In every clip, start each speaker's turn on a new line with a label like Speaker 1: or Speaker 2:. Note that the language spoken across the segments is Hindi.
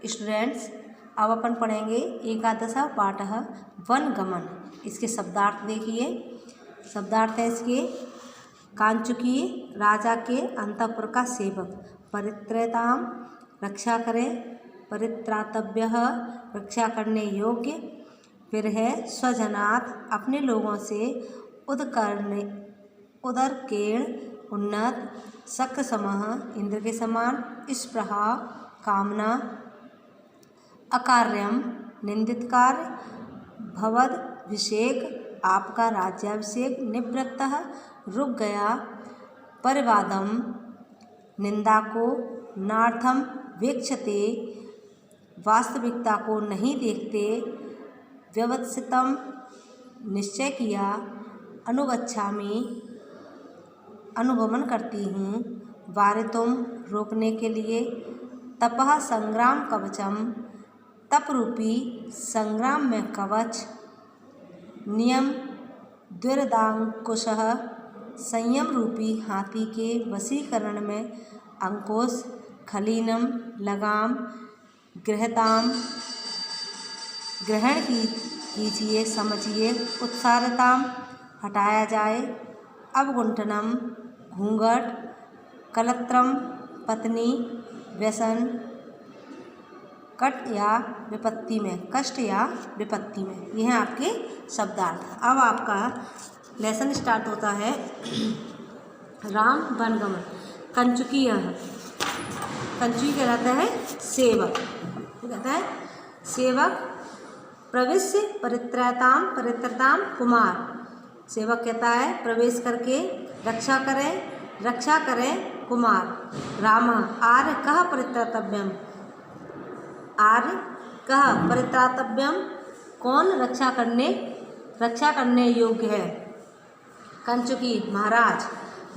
Speaker 1: स्टूडेंट्स, अब अपन पढ़ेंगे एकादश पाठः वनगमन। इसके शब्दार्थ देखिए। शब्दार्थ है इसके: कांचुकी राजा के अंतःपुर का सेवक, परित्रताम रक्षा करे, परित्रातव्य रक्षा करने योग्य, फिर है स्वजनात् अपने लोगों से, उदरकेण उन्नत, शक्र समः इंद्र के समान, स्पृहा कामना, अकार्यम निंदित कार्य, भवद्भिषेक आपका राज्याभिषेक, निवृत्तः रुक गया, परिवादम निंदा को, नार्थम वीक्षते वास्तविकता को नहीं देखते, व्यवसितम निश्चय किया, अनुगच्छामि अनुगमन करती हूँ, वारितुम रोकने के लिए, तपः संग्राम कवचम तप रूपी संग्राम में कवच, नियम द्विरदांकुशः संयम रूपी हाथी के वशीकरण में अंकुश, खलीनम लगाम, गृहताम ग्रहण कीजिए समझिए, उत्सारताम हटाया जाए, अवगुंठनम घूंघट, कलत्रम पत्नी, व्यसन कट या विपत्ति में, कष्ट या विपत्ति में। यह है आपके शब्दार्थ। अब आपका लेसन स्टार्ट होता है राम वनगमन। कंचुकी कंचुकी कहलाता है सेवक। कहता है सेवक प्रविश्य परित्रताम कुमार। सेवक कहता है प्रवेश करके रक्षा करें कुमार। राम आर्य कह परित्रातव्यम, आर्य कह परित्रातव्यम कौन रक्षा करने योग्य है। कंचुकी महाराज।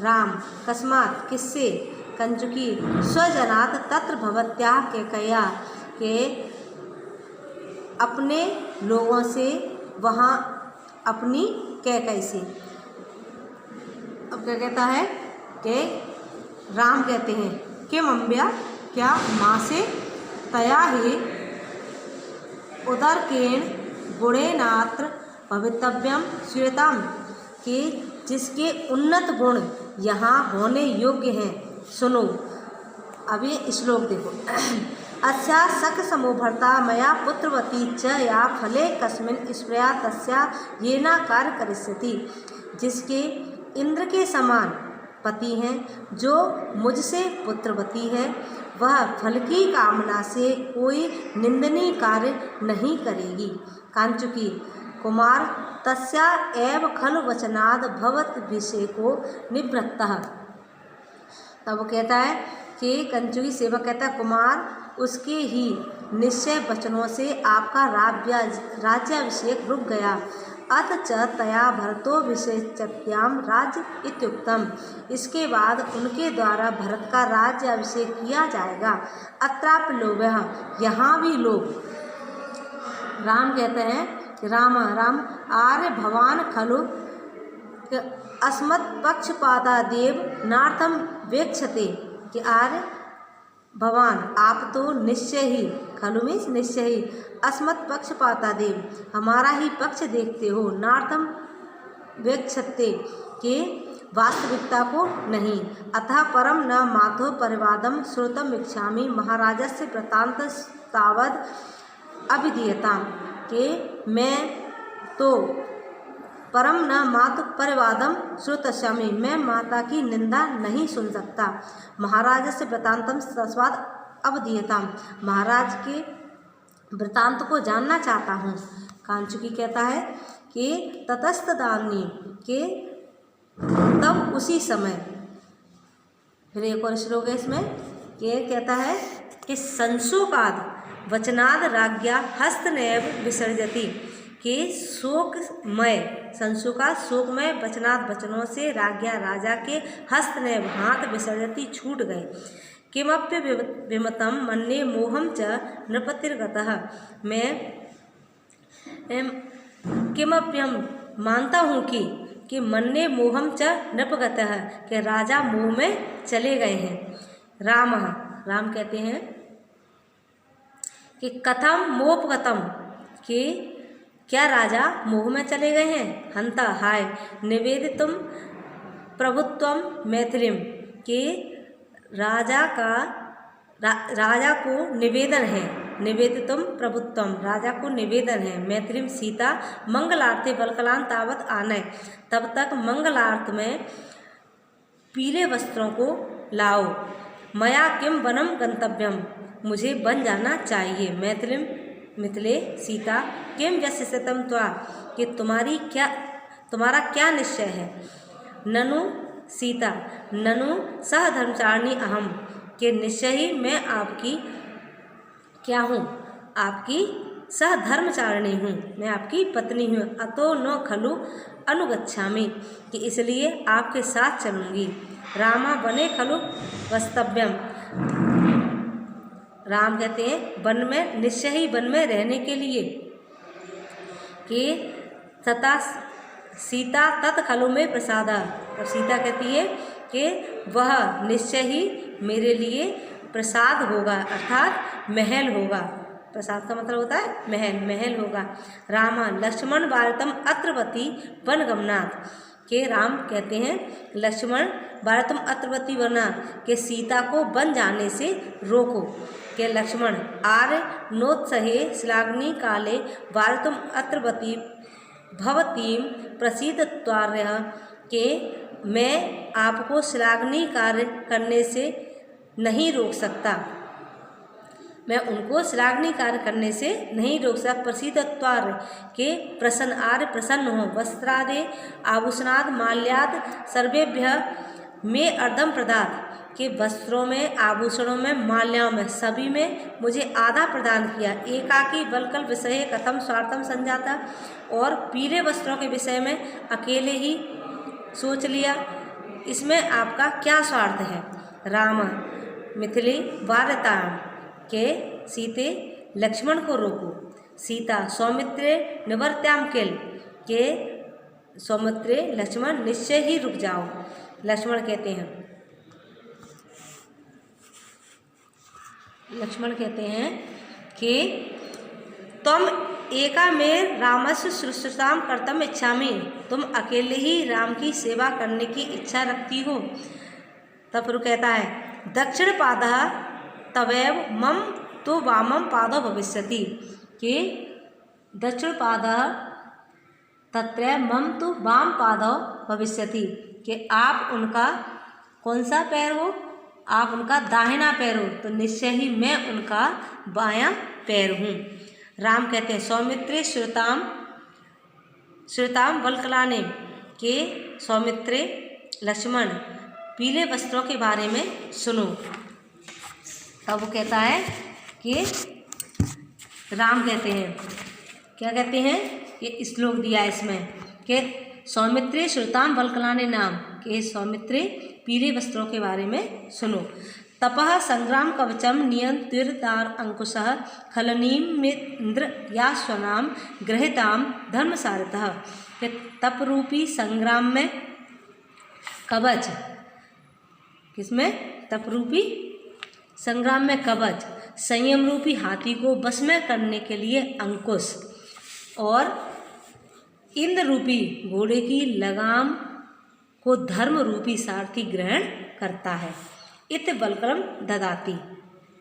Speaker 1: राम कस्मात् किससे, कंचुकी स्वजनात् तत्र भवत्याः कैकय्या के अपने लोगों से, वहाँ अपनी कैकई से। अब क्या कहता है कि राम कहते हैं किम अम्ब्या क्या माँ से, तया ही उदरकेण गुणेनात्र भवितव्यम श्रूयताम कि जिसके उन्नत गुण यहाँ होने योग्य हैं सुनो। अब ये श्लोक देखो। अस्या सख समोभर्ता मया पुत्रवती च या फले कस्मिन् स्प्रया तस्या येना कार्य करिष्यति। जिसके इंद्र के समान पति हैं, जो मुझसे पुत्रवती है, वह फल की कामना से कोई निंदनीय कार्य नहीं करेगी। कांचुकी कुमार तस्या एव खलु वचनाद भवद्भिषेको निवृत्तः। तब वो कहता है कि कंचुकी सेवक कहता है कुमार उसके ही निश्चय वचनों से आपका राज्याभिषेक रुक गया। अथ च तया भरतो विषेचत्याम राज्य इत्युक्तम। इसके बाद उनके द्वारा भरत का राज्याभिषेक किया जाएगा। अत्रापि लोभः, यहाँ भी लोभ। राम कहते हैं कि राम आर्य भवान खलु अस्मत् पक्षपातादेव नार्थम वेक्षते। कि आर्य भगवान आप तो निश्चय ही, खलु मीन्स निश्चय ही, अस्मत् पक्षपातादेव हमारा ही पक्ष देखते हो, नार्थम वेक्षते के वास्तविकता को नहीं। अतः परम न माधो परिवादम श्रुतम इच्छामि महाराजस्य वृत्तांत तावद अभिधीयताम। के मैं तो परम न मातु परिवादम श्रुतश्यामि, मैं माता की निंदा नहीं सुन सकता। महाराज से वृत्तांतम तस्मात् अवधीयताम, महाराज के वृत्तांत को जानना चाहता हूँ। कांचुकी कहता है कि ततस्तदानी के तब उसी समय। फिर एक और श्लोक है इसमें कि कहता है कि संशोकाद वचनाद राज्ञा हस्तनैव विसर्जति। कि शोकमय संशोका शोकमय वचनात् वचनों से राज्ञा राजा के हस्तनैव हाथ विसर्जति छूट गए। किमप्य विमतम मन्ये मोहम च नृपतिर्गतः। मैं किमप्यम मानता हूँ कि मन्ये मोहम च नृपगतः कि राजा मोह में चले गए हैं। राम कहते हैं कि कथम मोपगतम, कि क्या राजा मोह में चले गए हैं। हंता हाय निवेदितुम प्रभुत्वम मैथिलीम, कि राजा को निवेदन है, निवेदितुम प्रभुत्वम राजा को निवेदन है, मैथिलीम सीता मंगलार्थे बलकलान तावत आनय, तब तक मंगलार्थ में पीले वस्त्रों को लाओ। मया किम वनम गंतव्यम, मुझे वन जाना चाहिए। मैथिलीम मिथिले सीता किम व्यस्यतम त्वा, कि तुम्हारा क्या निश्चय है। ननु सीता ननु सह धर्मचारिणी अहम, कि निश्चय ही मैं आपकी क्या हूँ, आपकी सहधर्मचारिणी हूँ, मैं आपकी पत्नी हूँ। अतो न खलु अनुगच्छामि, कि इसलिए आपके साथ चलूँगी। रामा वने खलु वस्तव्यम, राम कहते हैं वन में, निश्चय ही वन में रहने के लिए। कि तथा सीता तत्खलु में प्रसादा, और सीता कहती है कि वह निश्चय ही मेरे लिए प्रसाद होगा, अर्थात महल होगा। प्रसाद का मतलब होता है महल, महल होगा। रामा लक्ष्मण भारतम अत्रवती वन गमनाथ, के राम कहते हैं लक्ष्मण भारतम अत्रवती वनाथ, के सीता को वन जाने से रोको। के लक्ष्मण आर्य नोत्सहे श्लाघनी काले भारतम अत्रवती भवतीम प्रसीदत्वार्य, के मैं आपको श्लाघनी कार्य करने से नहीं रोक सकता, मैं उनको श्लाघनी कार्य करने से नहीं रोक सकता। प्रसीदत्वार्य, के प्रसन्न आर्य प्रसन्न हो। वस्त्रादे आभूषणाद माल्याद सर्वेभ्य में अर्धम प्रदात, के वस्त्रों में आभूषणों में माल्याओं में सभी में मुझे आधा प्रदान किया। एकाकी बलकल विषय कथम स्वार्थम संजाता, और पीले वस्त्रों के विषय में अकेले ही सोच लिया, इसमें आपका क्या स्वार्थ है। राम मिथिली वार्यता, के सीते लक्ष्मण को रोको। सीता सौमित्रे निवर्त्याम किल, के सौमित्रे लक्ष्मण निश्चय ही रुक जाओ। लक्ष्मण कहते हैं कि तुम एका में रामस्य शुश्रूषाम कर्तम इच्छामि, तुम अकेले ही राम की सेवा करने की इच्छा रखती हो। तब फिर कहता है दक्षिण पादः तवैव मम तो वामम पादो भविष्यति, कि दक्षिण पादः तत्र मम तो वाम पादो भविष्यति, कि आप उनका कौन सा पैर हो, आप उनका दाहिना पैर हो, तो निश्चय ही मैं उनका बायां पैर हूँ। राम कहते हैं सौमित्रे श्रुताम वल्कलाने, के सौमित्रे लक्ष्मण पीले वस्त्रों के बारे में सुनो। तब वो कहता है कि राम कहते हैं, क्या कहते हैं, ये श्लोक दिया इसमें कि सौमित्रे श्रुताम वल्कलाने नाम, के सौमित्रे पीले वस्त्रों के बारे में सुनो। तपः संग्राम कवचम नियंत्रितार अंकुशः खलनीमिंद्र याश्वनाम गृहीताम धर्मसारतः, कि तप रूपी संग्राम में कवच, किसमें, तप रूपी संग्राम में कवच, संयम रूपी हाथी को बस में करने के लिए अंकुश, और इंद्र रूपी घोड़े की लगाम को धर्म रूपी सारथी ग्रहण करता है। इत बलकरम ददाती,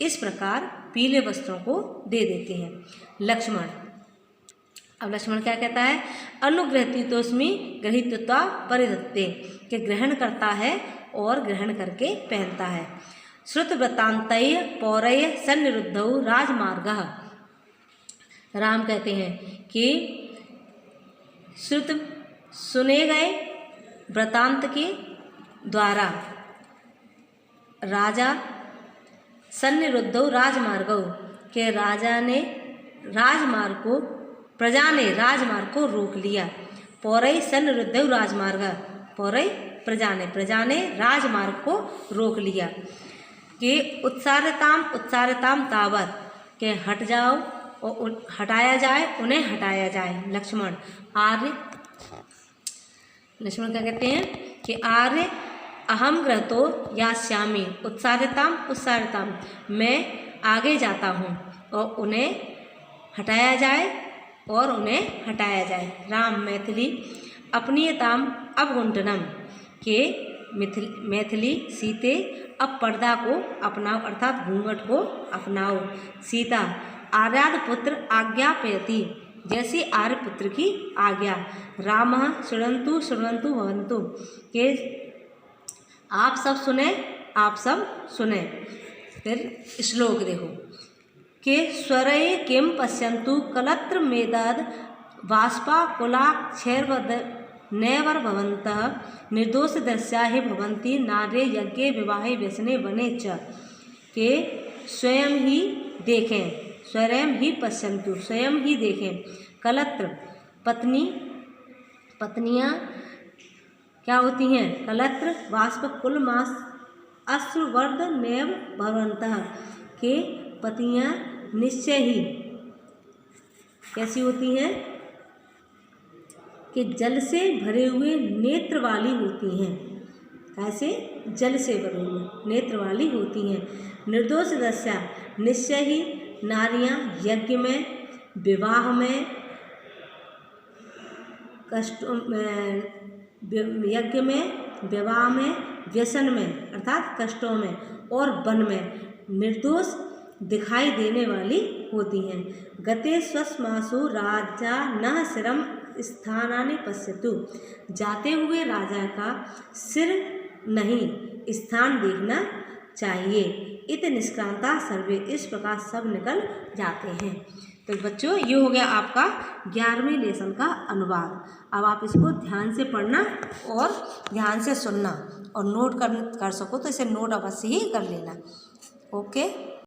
Speaker 1: इस प्रकार पीले वस्त्रों को दे देते हैं लक्ष्मण। अब लक्ष्मण क्या कहता है, अनुग्रहती तोस्मी गृहीत्वा परिधत्ते, के ग्रहण करता है और ग्रहण करके पहनता है। श्रुत वृत्तांतय पौरय सन्निरुद्धौ राजमार्गः, राम कहते हैं कि श्रुत सुने गए वृत्तांत के द्वारा राजा सन्निरुद्धौ राजमार्गौ, के राजा ने राजमार्ग को, प्रजा ने राजमार्ग को रोक लिया। पौरई सन्निरुद्धौ राजमार्ग, पौरई प्रजा ने राजमार्ग को रोक लिया। कि उत्सारताम तावत, के हट जाओ और हटाया जाए, उन्हें हटाया जाए। लक्ष्मण क्या कहते हैं कि आर्य अहम ग्रहतो यास्यामि उत्सारताम, मैं आगे जाता हूँ। और उन्हें हटाया जाए और उन्हें हटाया जाए। राम मैथिली अपनीयताम अवगुंठनम के मैथिली सीते अब पर्दा को अपनाओ अर्थात घूंघट को अपनाओ। सीता आर्याद पुत्र आज्ञापयति जैसी आर्यपुत्र की आज्ञा। राम शृण्वन्तु शृण्वन्तु भवन्तु के आप सब सुने आप सब सुने। फिर श्लोक देखो के स्वरये किम पश्यन्तु कलत्र मेदाद बाष्पाकुलाक्षैर्वद नैवर भवन्तः निर्दोष दस्या ही भवन्ति नार्ये यज्ञे विवाहे व्यसने वने च के स्वयं ही देखें स्वयं ही पश्यन्तु स्वयं ही देखें। कलत्र पत्नियाँ क्या होती हैं? कलत्र बाष्प कुल मास अश्रुवर्द नैव भवन्तः के पतियाँ निश्चय ही कैसी होती हैं कि जल से भरे हुए नेत्र वाली होती हैं। कैसे? जल से भरे हुए नेत्र वाली होती हैं। निर्दोष दस्या निश्चय ही नारियां यज्ञ में विवाह में यज्ञ में विवाह में व्यसन में अर्थात कष्टों में और वन में निर्दोष दिखाई देने वाली होती हैं। गते स्वस्मासु राजा न सिरम स्थानानि पश्यतु जाते हुए राजा का सिर नहीं स्थान देखना चाहिए। इत निष्क्रांता सर्वे इस प्रकार सब निकल जाते हैं। तो बच्चों ये हो गया आपका 11वें लेसन का अनुवाद। अब आप इसको ध्यान से पढ़ना और ध्यान से सुनना और नोट कर सको तो इसे नोट अवश्य ही कर लेना। ओके।